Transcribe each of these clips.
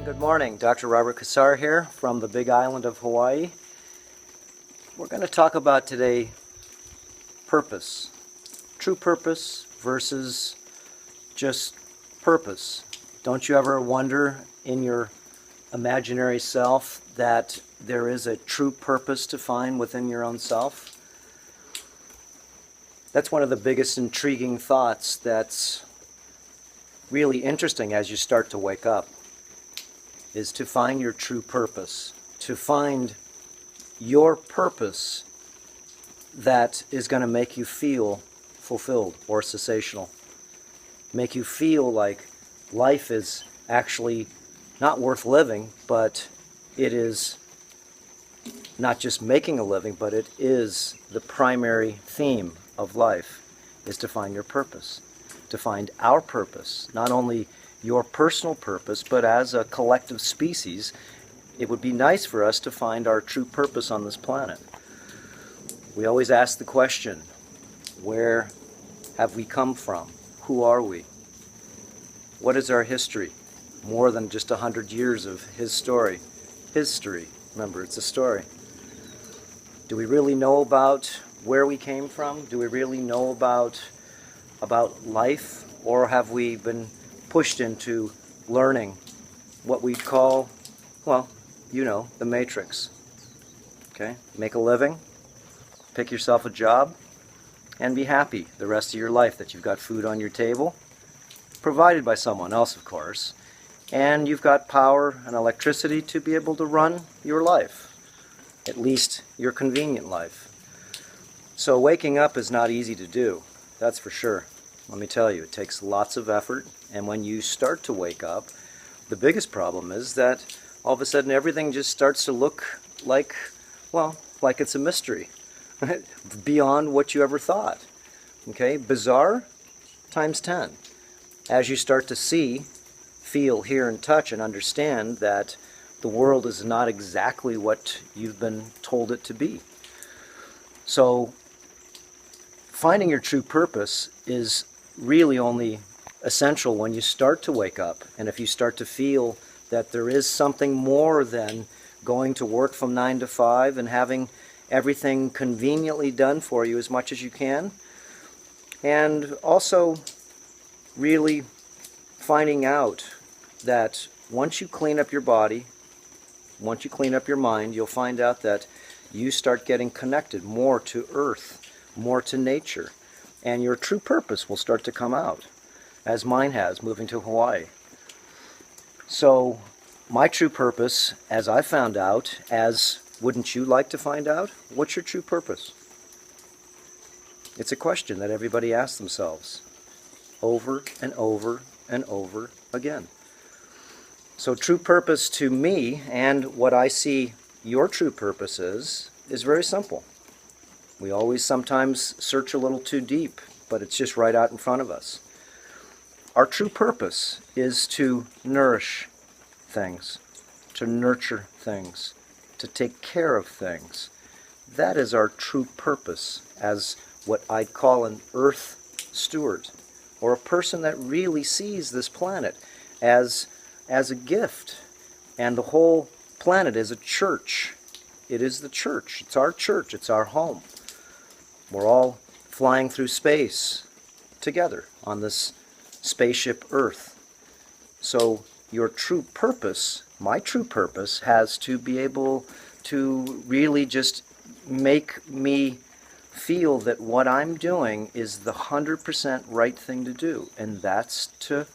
Good morning. Dr. Robert Cassar here from the Big Island of Hawaii. We're going to talk about today purpose. True purpose versus just purpose. Don't you ever wonder in your imaginary self that there is a true purpose to find within your own self? That's one of the biggest intriguing thoughts that's really interesting as you start to wake up, is to find your true purpose, to find your purpose that is going to make you feel fulfilled or sensational, make you feel like life is actually not worth living, but it is not just making a living, but it is the primary theme of life, is to find your purpose, to find our purpose, not only your personal purpose, but as a collective species. It would be nice for us to find our true purpose on this planet. We always ask the question, where have we come from? Who are we? What is our history? More than just 100 years of his story. History. Remember, it's a story. Do we really know about where we came from? Do we really know about life? Or have we been pushed into learning what we call, well, you know, the matrix? Okay? Make a living, pick yourself a job, and be happy the rest of your life that you've got food on your table, provided by someone else, of course, and you've got power and electricity to be able to run your life, at least your convenient life. So waking up is not easy to do, that's for sure. Let me tell you, it takes lots of effort, and when you start to wake up, the biggest problem is that all of a sudden everything just starts to look like, well, like it's a mystery, beyond what you ever thought. Okay, bizarre times 10. As you start to see, feel, hear, and touch, and understand that the world is not exactly what you've been told it to be. So finding your true purpose is really only essential when you start to wake up, and if you start to feel that there is something more than going to work from 9 to 5 and having everything conveniently done for you as much as you can, and also really finding out that once you clean up your body, once you clean up your mind, you'll find out that you start getting connected more to earth, more to nature, and your true purpose will start to come out, as mine has, moving to Hawaii. So my true purpose, as I found out, as wouldn't you like to find out? What's your true purpose? It's a question that everybody asks themselves over and over and over again. So true purpose to me, and what I see your true purpose is very simple. We always sometimes search a little too deep, but it's just right out in front of us. Our true purpose is to nourish things, to nurture things, to take care of things. That is our true purpose as what I'd call an earth steward, or a person that really sees this planet as a gift, and the whole planet is a church. It is the church. It's our church. It's our home. We're all flying through space together on this spaceship Earth. So your true purpose, my true purpose, has to be able to really just make me feel that what I'm doing is the 100% right thing to do, and that's to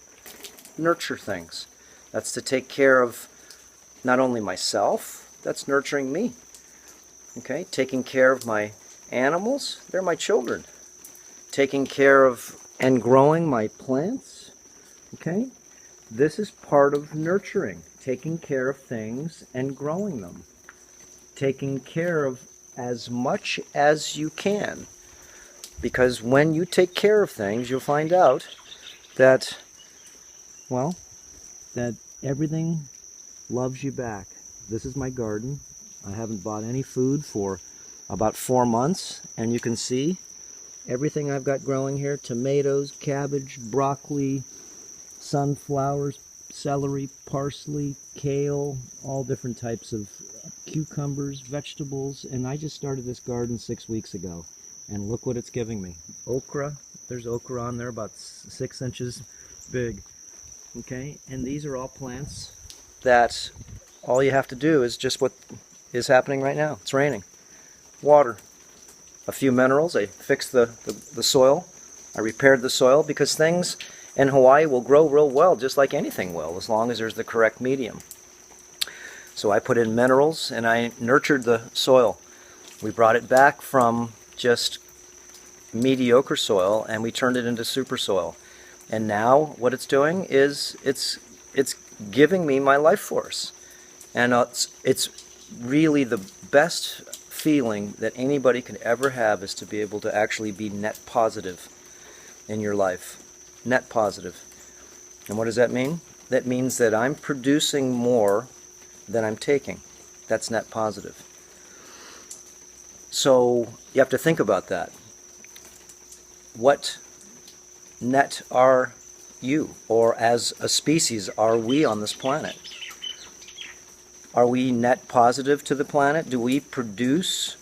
nurture things. That's to take care of not only myself, that's nurturing me. Okay, taking care of my animals, they're my children. Taking care of and growing my plants, okay, this is part of nurturing. Taking care of things and growing them. Taking care of as much as you can. Because when you take care of things, you'll find out that, well, that everything loves you back. This is my garden. I haven't bought any food for about 4 months, and you can see everything I've got growing here: tomatoes, cabbage, broccoli, sunflowers, celery, parsley, kale, all different types of cucumbers, vegetables, and I just started this garden 6 weeks ago, and look what it's giving me. Okra, there's okra on there about 6 inches big, okay, and these are all plants that all you have to do is just what is happening right now. It's raining. Water. A few minerals. I fixed the soil. I repaired the soil because things in Hawaii will grow real well, just like anything will, as long as there's the correct medium. So I put in minerals and I nurtured the soil. We brought it back from just mediocre soil and we turned it into super soil. And now what it's doing is it's giving me my life force. And it's really the best feeling that anybody can ever have, is to be able to actually be net positive in your life. Net positive. And what does that mean? That means that I'm producing more than I'm taking. That's net positive. So you have to think about that. What net are you, or as a species, are we on this planet? Are we net positive to the planet? Do we produce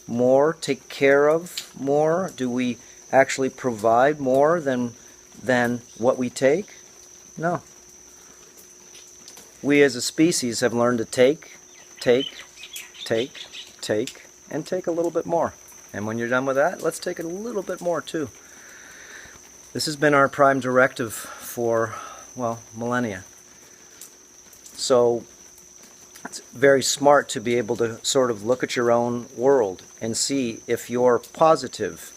more, take care of more? Do we actually provide more than what we take? No. We as a species have learned to take, and take a little bit more. And when you're done with that, let's take a little bit more too. This has been our prime directive for, well, millennia. So it's very smart to be able to sort of look at your own world and see if you're positive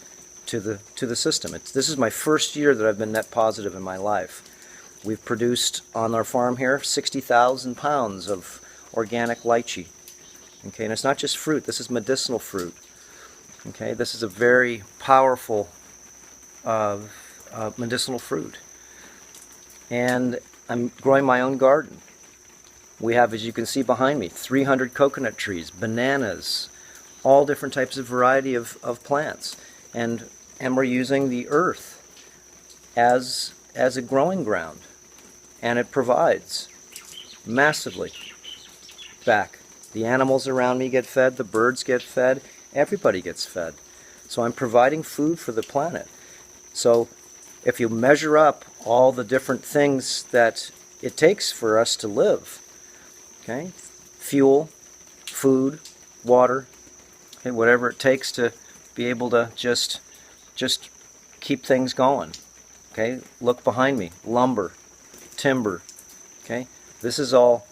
to the system. This is my first year that I've been net positive in my life. We've produced on our farm here 60,000 pounds of organic lychee. Okay, and it's not just fruit. This is medicinal fruit. Okay, this is a very powerful medicinal fruit. And I'm growing my own garden. We have, as you can see behind me, 300 coconut trees, bananas, all different types of variety of plants. And we're using the earth as a growing ground. And it provides massively back. The animals around me get fed, the birds get fed, everybody gets fed. So I'm providing food for the planet. So if you measure up all the different things that it takes for us to live, okay, fuel, food, water, okay, whatever it takes to be able to just keep things going. Okay, look behind me, lumber, timber, okay, this is all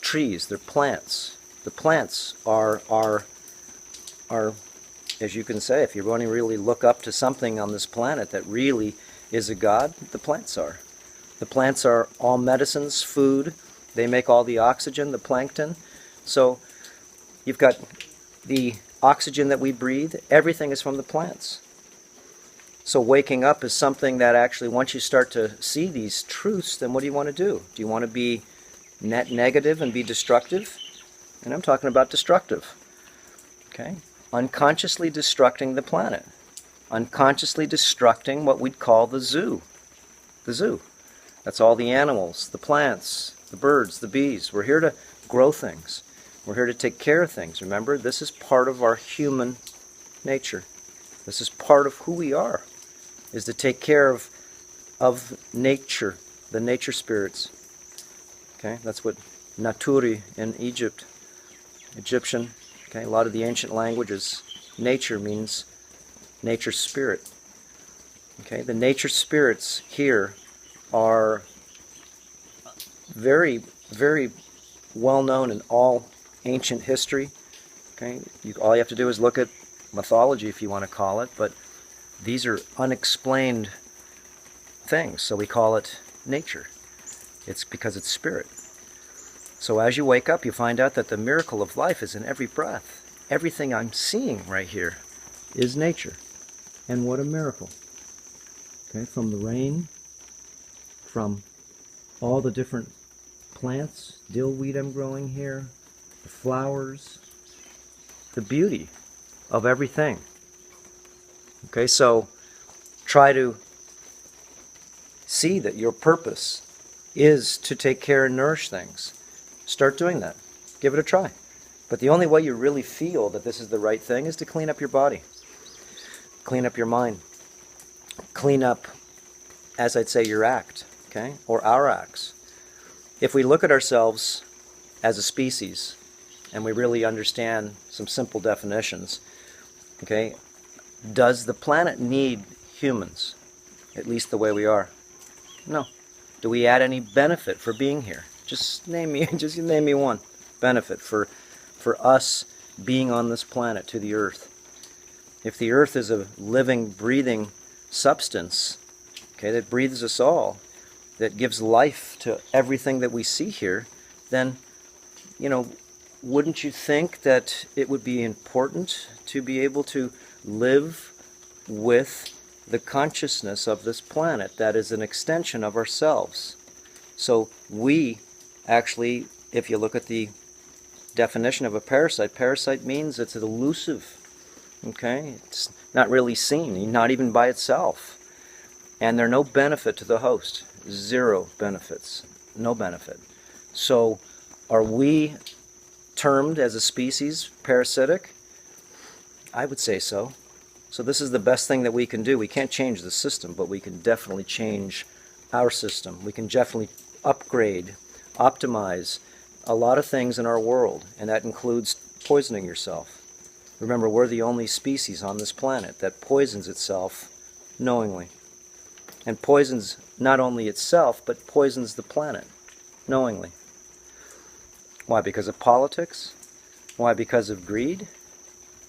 trees, they're plants. The plants are, as you can say, if you want to really look up to something on this planet that really is a god, the plants are. The plants are all medicines, food, they make all the oxygen, the plankton. So you've got the oxygen that we breathe, everything is from the plants. So waking up is something that actually, once you start to see these truths, then what do you want to do? Do you want to be net negative and be destructive? And I'm talking about destructive. Okay? Unconsciously destructing the planet. Unconsciously destructing what we'd call the zoo. The zoo. That's all the animals, the plants, the birds, the bees. We're here to grow things. We're here to take care of things. Remember, this is part of our human nature. This is part of who we are, is to take care of nature, the nature spirits. Okay, that's what Naturi in Egyptian, okay, a lot of the ancient languages, nature means nature spirit. Okay, the nature spirits here are very, very well known in all ancient history. Okay, all you have to do is look at mythology, if you want to call it, but these are unexplained things, so we call it nature. It's because it's spirit. So as you wake up, you find out that the miracle of life is in every breath. Everything I'm seeing right here is nature. And what a miracle. Okay, from the rain, from all the different plants, dillweed I'm growing here, the flowers, the beauty of everything. Okay, so try to see that your purpose is to take care and nourish things. Start doing that. Give it a try. But the only way you really feel that this is the right thing is to clean up your body. Clean up your mind. Clean up, as I'd say, your act, okay? Or our acts. If we look at ourselves as a species, and we really understand some simple definitions, okay? Does the planet need humans, at least the way we are? No. Do we add any benefit for being here? Just name me one benefit for us being on this planet, to the earth. If the earth is a living, breathing substance, okay, that breathes us all, that gives life to everything that we see here, then, wouldn't you think that it would be important to be able to live with the consciousness of this planet that is an extension of ourselves? So we actually, if you look at the definition of a parasite means it's elusive, okay? It's not really seen, not even by itself. And they're no benefit to the host. Zero benefits. No benefit. So are we termed as a species parasitic? I would say so. So this is the best thing that we can do. We can't change the system, but we can definitely change our system. We can definitely upgrade, optimize a lot of things in our world, and that includes poisoning yourself. Remember, we're the only species on this planet that poisons itself knowingly. And poisons not only itself, but poisons the planet knowingly. Why? Because of politics? Why? Because of greed?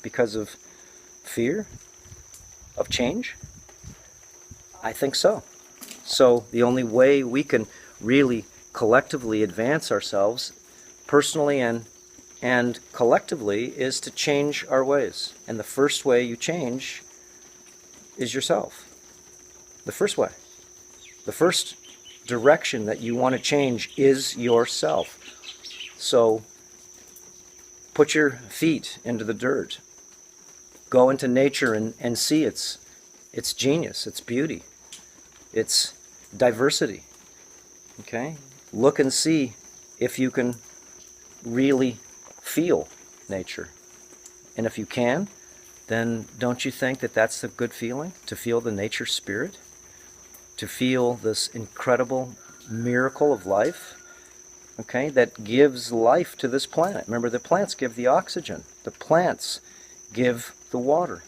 Because of fear? Of change? I think so. So the only way we can really collectively advance ourselves, personally and collectively, is to change our ways. And the first way you change is yourself. The first way. The first direction that you want to change is yourself. So put your feet into the dirt. Go into nature and see its genius, its beauty, its diversity. Okay? Look and see if you can really feel nature. And if you can, then don't you think that that's a good feeling? To feel the nature spirit? To feel this incredible miracle of life? Okay, that gives life to this planet. Remember, the plants give the oxygen. The plants give the water.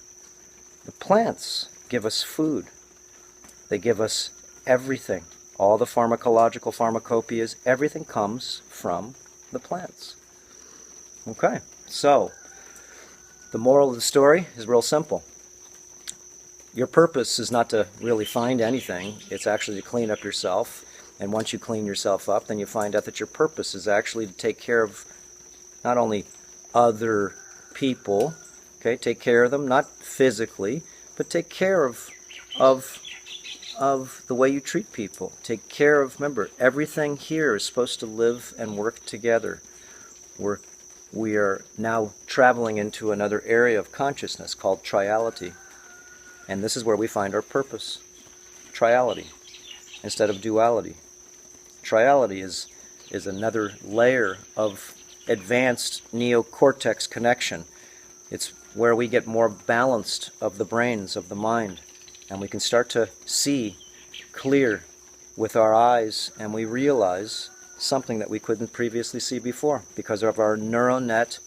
The plants give us food. They give us everything. All the pharmacological pharmacopoeias, everything comes from the plants. Okay, so the moral of the story is real simple. Your purpose is not to really find anything. It's actually to clean up yourself. And once you clean yourself up, then you find out that your purpose is actually to take care of not only other people, okay, take care of them, not physically, but take care of the way you treat people. Take care of, remember, everything here is supposed to live and work together. We are now traveling into another area of consciousness called Triality. And this is where we find our purpose. Triality instead of duality. Triality is another layer of advanced neocortex connection. It's where we get more balanced of the brains, of the mind, and we can start to see clear with our eyes, and we realize something that we couldn't previously see before because of our neural net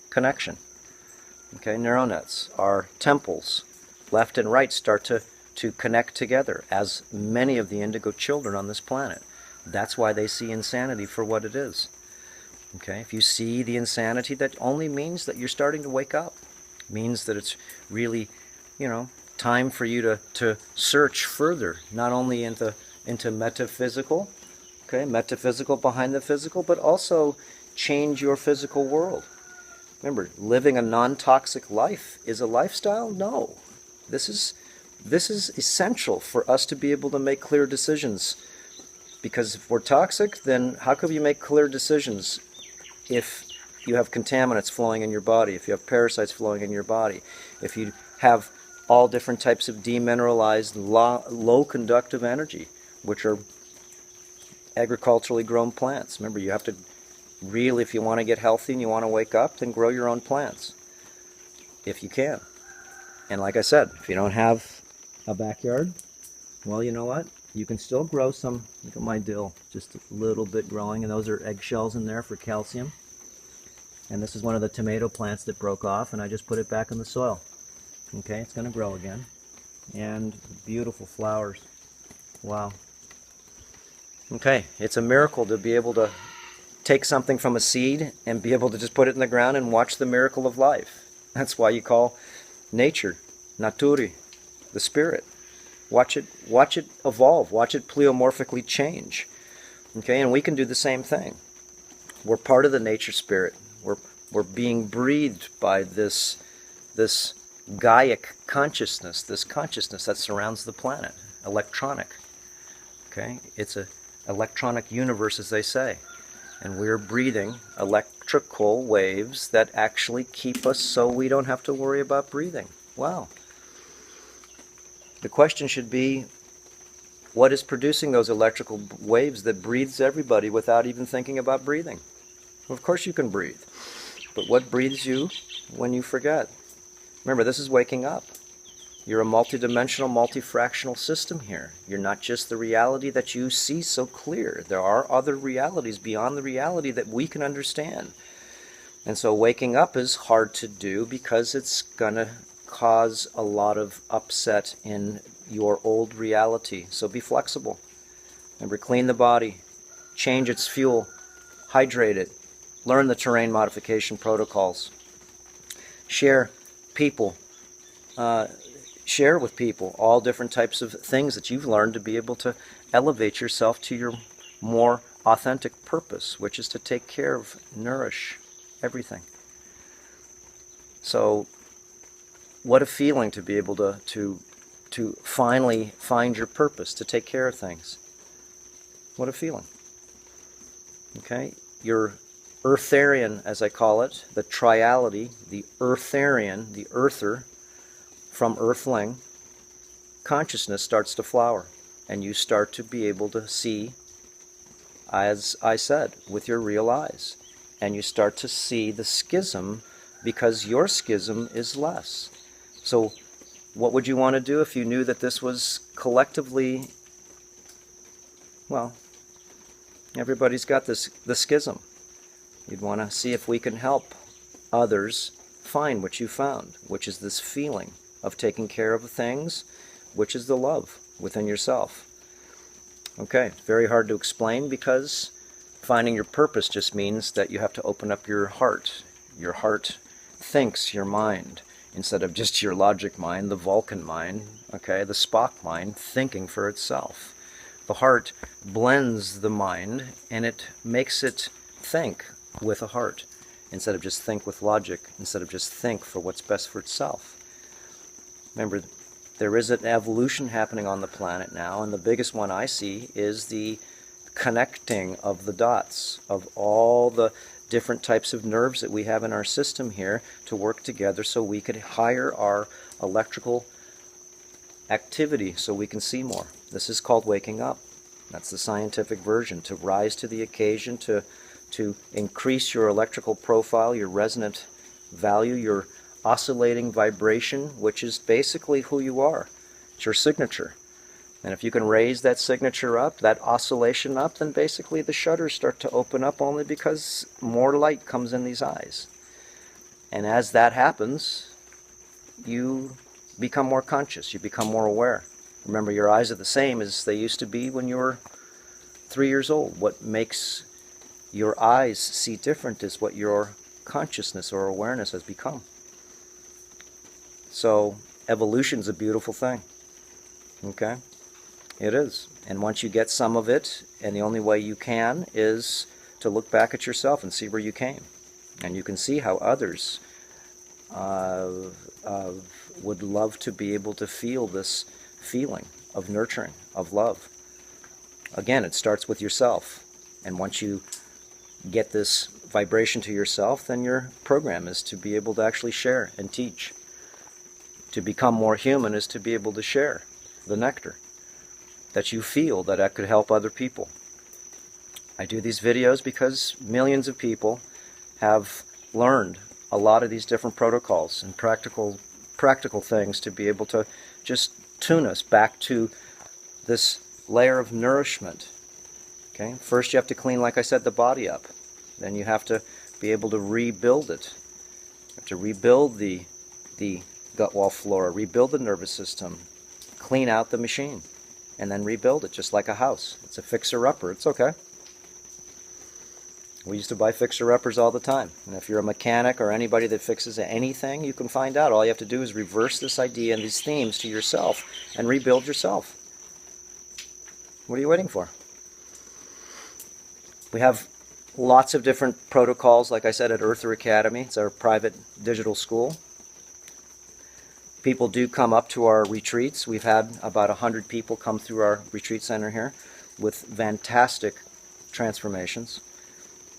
connection. Okay, neural nets, our temples, left and right, start to connect together, as many of the indigo children on this planet. That's why they see insanity for what it is. Okay, if you see the insanity, that only means that you're starting to wake up. It means that it's really, time for you to search further, not only into metaphysical, okay, metaphysical behind the physical, but also change your physical world. Remember, living a non-toxic life is a lifestyle? No. This is essential for us to be able to make clear decisions. Because if we're toxic, then how could you make clear decisions if you have contaminants flowing in your body, if you have parasites flowing in your body, if you have all different types of demineralized, low conductive energy, which are agriculturally grown plants. Remember, you have to really, if you want to get healthy and you want to wake up, then grow your own plants, if you can. And like I said, if you don't have a backyard, well, you know what? You can still grow some. Look at my dill, just a little bit growing, and those are eggshells in there for calcium. And this is one of the tomato plants that broke off, and I just put it back in the soil. Okay, it's going to grow again. And beautiful flowers. Wow. Okay, it's a miracle to be able to take something from a seed and be able to just put it in the ground and watch the miracle of life. That's why you call nature, naturi, the spirit. Watch it evolve, watch it pleomorphically change. Okay, and we can do the same thing. We're part of the nature spirit. We're being breathed by this Gaiac consciousness, this consciousness that surrounds the planet, electronic. Okay, it's an electronic universe, as they say. And we're breathing electrical waves that actually keep us so we don't have to worry about breathing. Wow. The question should be, what is producing those electrical waves that breathes everybody without even thinking about breathing? Well, of course you can breathe. But what breathes you when you forget? Remember, this is waking up. You're a multidimensional, multifractional system here. You're not just the reality that you see so clear. There are other realities beyond the reality that we can understand. And so waking up is hard to do because it's going to cause a lot of upset in your old reality. So be flexible. Remember, clean the body, change its fuel, hydrate it, learn the terrain modification protocols, share with people all different types of things that you've learned to be able to elevate yourself to your more authentic purpose, which is to take care of, nourish everything. So what a feeling to be able to finally find your purpose, to take care of things. What a feeling. Okay? Your Eartharian, as I call it, the Triality, the Eartharian, the Earther, from Earthling, consciousness starts to flower. And you start to be able to see, as I said, with your real eyes. And you start to see the schism because your schism is less. So what would you want to do if you knew that this was collectively, well, everybody's got the schism. You'd want to see if we can help others find what you found, which is this feeling of taking care of things, which is the love within yourself. Okay, it's very hard to explain because finding your purpose just means that you have to open up your heart. Your heart thinks your mind instead of just your logic mind, the Vulcan mind, okay, the Spock mind, thinking for itself. The heart blends the mind and it makes it think with a heart instead of just think with logic, instead of just think for what's best for itself. Remember, there is an evolution happening on the planet now, and the biggest one I see is the connecting of the dots of all the different types of nerves that we have in our system here to work together so we could higher our electrical activity so we can see more. This is called waking up. That's the scientific version, to rise to the occasion, to increase your electrical profile, your resonant value, your oscillating vibration, which is basically who you are. It's your signature. And if you can raise that signature up, that oscillation up, then basically the shutters start to open up only because more light comes in these eyes. And as that happens, you become more conscious, you become more aware. Remember, your eyes are the same as they used to be when you were 3 years old. What makes your eyes see different is what your consciousness or awareness has become. So evolution's a beautiful thing. Okay? It is. And once you get some of it, and the only way you can is to look back at yourself and see where you came. And you can see how others would love to be able to feel this feeling of nurturing, of love. Again, it starts with yourself. And once you get this vibration to yourself, then your program is to be able to actually share and teach. To become more human is to be able to share the nectar that you feel that could help other people. I do these videos because millions of people have learned a lot of these different protocols and practical things to be able to just tune us back to this layer of nourishment. Okay? First you have to clean, like I said, the body up. Then you have to be able to rebuild it. You have to rebuild the gut wall flora, rebuild the nervous system, clean out the machine, and then rebuild it just like a house. It's a fixer-upper. It's okay. We used to buy fixer-uppers all the time. And if you're a mechanic or anybody that fixes anything, you can find out. All you have to do is reverse this idea and these themes to yourself and rebuild yourself. What are you waiting for? We have lots of different protocols, like I said, at Earther Academy. It's our private digital school. People do come up to our retreats. We've had about 100 people come through our retreat center here with fantastic transformations.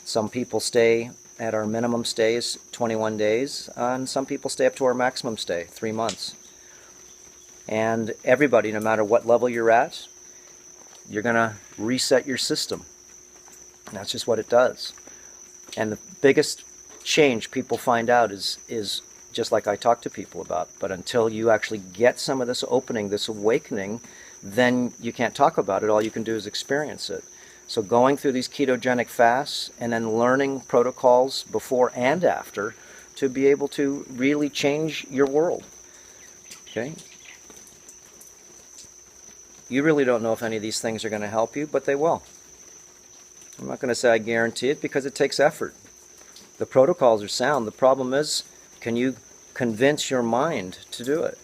Some people stay at our minimum stay is 21 days, and some people stay up to our maximum stay, 3 months. And everybody, no matter what level you're at, you're going to reset your system. And that's just what it does. And the biggest change people find out is just like I talk to people about. But until you actually get some of this opening, this awakening, then you can't talk about it. All you can do is experience it. So going through these ketogenic fasts and then learning protocols before and after to be able to really change your world. Okay? You really don't know if any of these things are going to help you, but they will. I'm not going to say I guarantee it because it takes effort. The protocols are sound. The problem is, can you convince your mind to do it?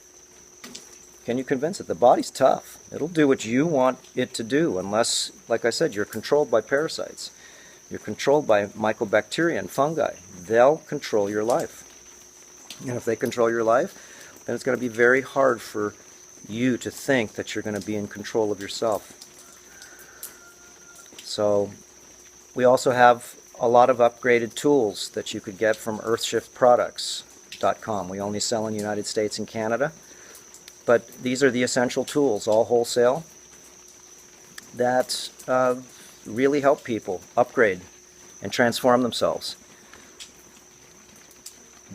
Can you convince it? The body's tough. It'll do what you want it to do unless, like I said, you're controlled by parasites. You're controlled by mycobacteria and fungi. They'll control your life. And if they control your life, then it's going to be very hard for you to think that you're going to be in control of yourself. So we also have a lot of upgraded tools that you could get from earthshiftproducts.com. We only sell in the United States and Canada. But these are the essential tools, all wholesale, that really help people upgrade and transform themselves.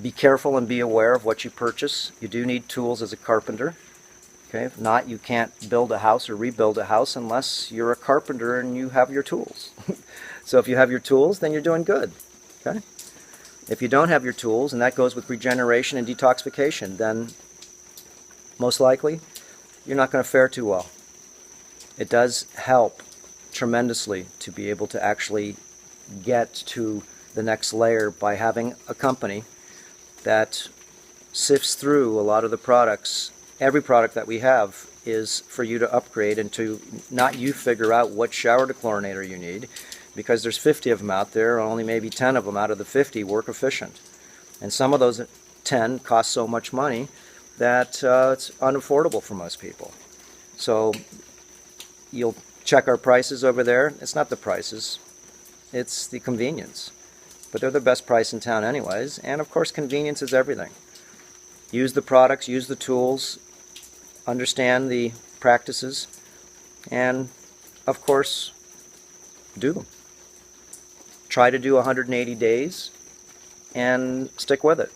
Be careful and be aware of what you purchase. You do need tools as a carpenter. Okay? If not, you can't build a house or rebuild a house unless you're a carpenter and you have your tools. So if you have your tools, then you're doing good. Okay? If you don't have your tools, and that goes with regeneration and detoxification, then most likely you're not going to fare too well. It does help tremendously to be able to actually get to the next layer by having a company that sifts through a lot of the products. Every product that we have is for you to upgrade and to not you figure out what shower dechlorinator you need, because there's 50 of them out there, only maybe 10 of them out of the 50 work efficient. And some of those 10 cost so much money that it's unaffordable for most people. So you'll check our prices over there. It's not the prices, it's the convenience. But they're the best price in town anyways, and of course convenience is everything. Use the products, use the tools, understand the practices, and of course do them. Try to do 180 days and stick with it.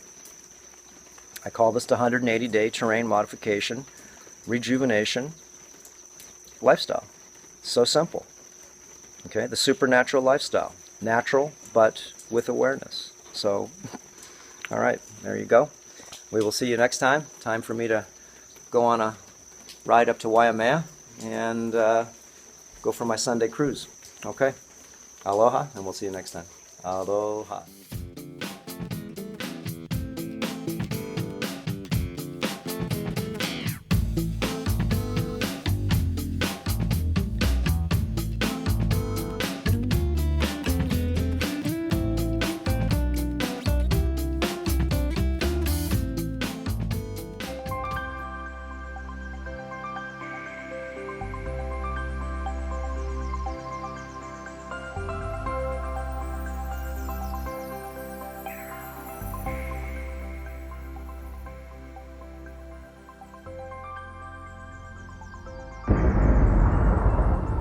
I call this the 180-day terrain modification, rejuvenation, lifestyle. So simple. Okay, the supernatural lifestyle. Natural, but with awareness. So, all right, there you go. We will see you next time. Time for me to go on a ride up to Waimea and go for my Sunday cruise. Okay? Aloha, and we'll see you next time. Aloha.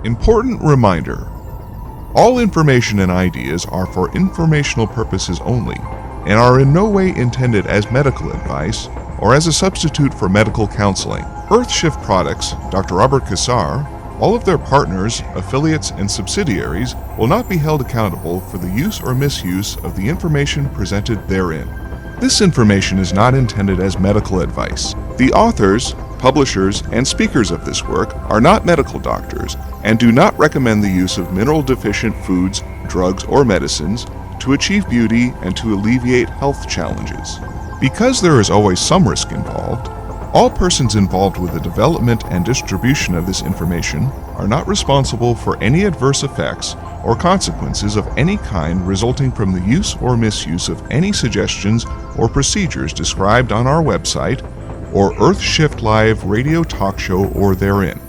Important reminder. All information and ideas are for informational purposes only and are in no way intended as medical advice or as a substitute for medical counseling. Earthshift Products, Dr. Robert Cassar, all of their partners, affiliates, and subsidiaries will not be held accountable for the use or misuse of the information presented therein. This information is not intended as medical advice. The authors, publishers, and speakers of this work are not medical doctors and do not recommend the use of mineral-deficient foods, drugs, or medicines to achieve beauty and to alleviate health challenges. Because there is always some risk involved, all persons involved with the development and distribution of this information are not responsible for any adverse effects or consequences of any kind resulting from the use or misuse of any suggestions or procedures described on our website or Earthshift Live radio talk show or therein.